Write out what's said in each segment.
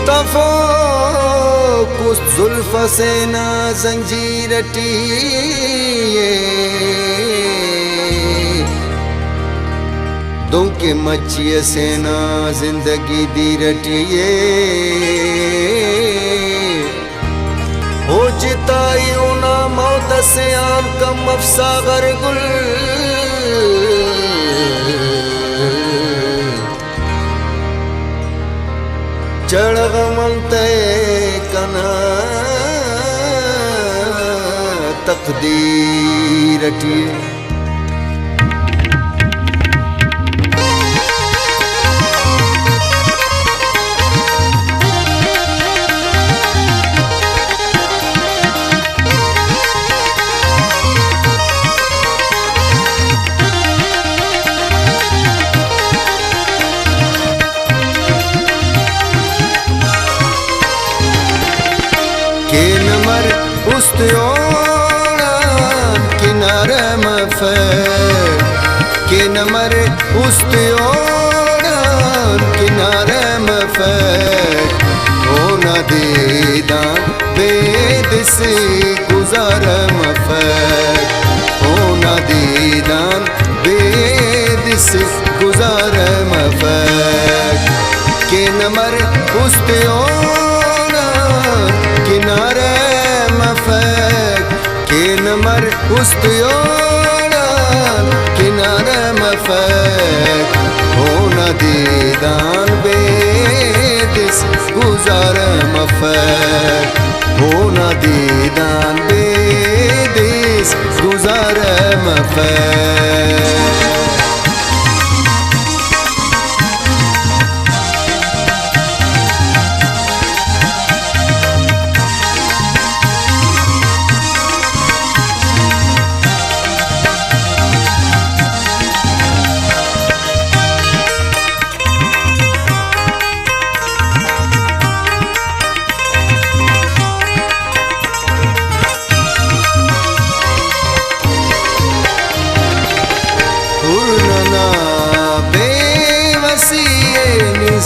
तफोकुस जुल्फ से ना जंजीर टीए दो के मचिए से ना जिंदगी दी रटिए हो जिताई ना मौत से आम कम अफसागर गुल चढ़गमते कना तकदीर टिए उस्तयोड़ान किनारे मफर के नमर उस्तयोड़ान किनारे मफर हो न दीदान बेद से गुजार मफर हो न दीदान बेद से गुजार मफर के नमर उस्तयोड़ान किनारे के नमर उस्तयोड़ान किनारे मफक हो न दीदान बेदिस गुजार मफक हो न दीदान बेदिस गुजार मफक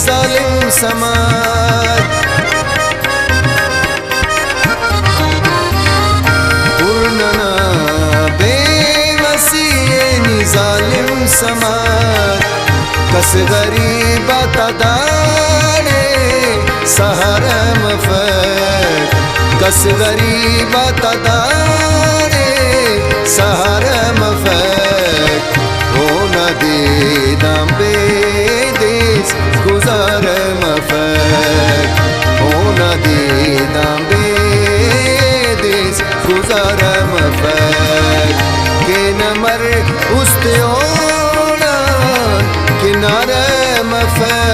जालिम समाज पूर्णना बेवसीए जालिम समाज कस गरीबा तदारे सहारा मफक कस गरीबा तदारे सहारा मफक हो न दीदाम बेदिस गुजार मफक हो न दीदाम बेदिस गुजार मफक के नमर उस्तयोड़ान किनारे मफक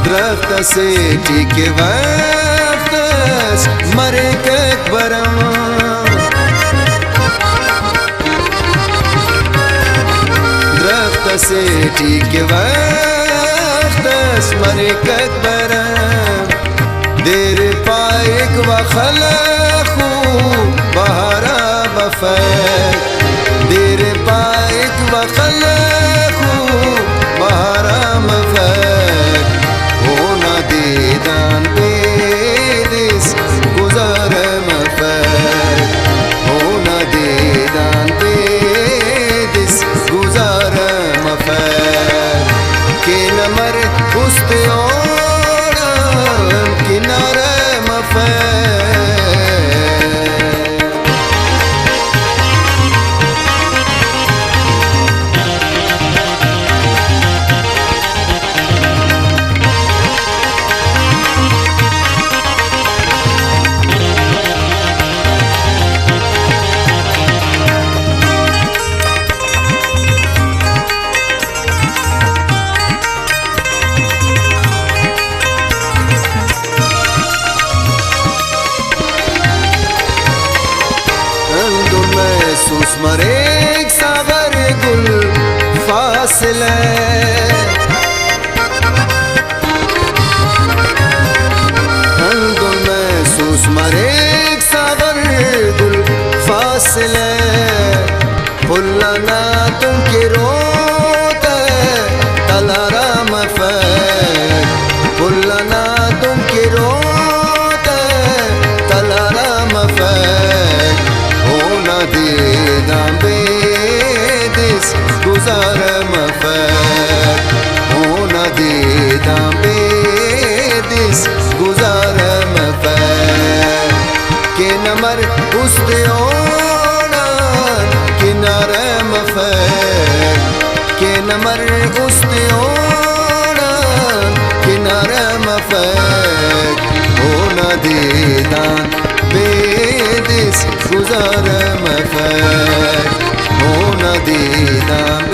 दरख्त से टीके वक्त मरे के बरम दरख्त से टीके वक्त मरे के बरम देर पाएक व खलखू बहारा बफक देर पाएक व खलखू बहारा मफक दीदान बेदिस गुजार मफक हो न दीदान बेदिस गुजार मफक के नमर उस्तयोड़ान किनारे मफक सुस्मरेक सावर गुल फासले गुल में सुस्मरेक सावर गुल फासले फुल्लाना तुम के रोते तलारा मफेक फुल्लाना तुम के रोते तलारा मफेक होना देना बेदिस गुजार मफेक होना देना बेदिस गुजार मफेक के नमर उस्ते किनारे मफेक के नमर उस्ते किनारे मफेक होना देदान बेदिस गुजार मफेक होना देदान